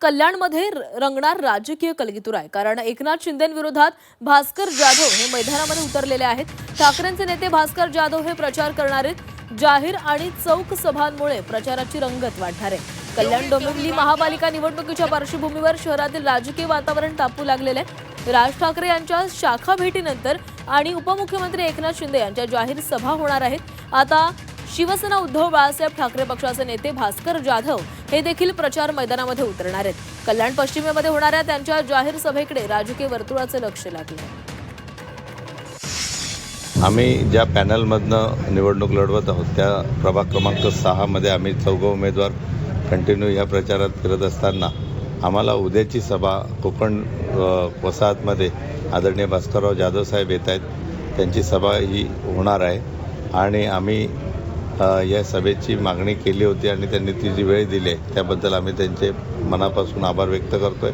कल्याणमध्ये रंगणार राजकीय कलगीतुरा आहे। कारण एकनाथ शिंदेंविरोधात भास्कर जाधव हे मैदानामध्ये उतरलेले आहेत। ठाकरेंचे नेते भास्कर जाधव हे प्रचार करणार आहेत। जाहीर आणि चौक सभांमुळे प्रचाराची रंगत वाढणार आहे। कल्याण डोंबिवली महापालिका निवडणुकीच्या पार्श्वभूमीवर शहरातील राजकीय वातावरण तापू लागलेले आहे। राज ठाकरे यांच्या शाखा भेटीनंतर आणि उपमुख्यमंत्री एकनाथ शिंदे यांच्या जाहीर सभा होणार आहेत। आता शिवसेना उद्धव बाळासाहेब ठाकरे पक्षाचे नेते भास्कर जाधव हे देखील प्रचार मैदानामध्ये उतरणार आहेत। कल्याण पश्चिमेमध्ये होणाऱ्या त्यांच्या जाहीर सभेकडे राजकीय वर्तुळाचे लक्ष लागले आहे। आम्ही ज्या पॅनलमधनं निवडणूक लढवत आहोत त्या प्रभाग क्रमांक 6 मध्ये आम्ही चौघे उमेदवार कंटिन्यू या प्रचारात फिरत असताना आम्हाला उद्याची सभा कोकण वसाहतमध्ये आदरणीय भास्करराव जाधव साहेब येत आहेत। त्यांची सभा ही होणार आहे आणि आम्ही या सभेची मागणी केली होती आणि त्यांनी ती जी वेळ दिली त्याबद्दल आम्ही त्यांचे मनापासून आभार व्यक्त करतोय।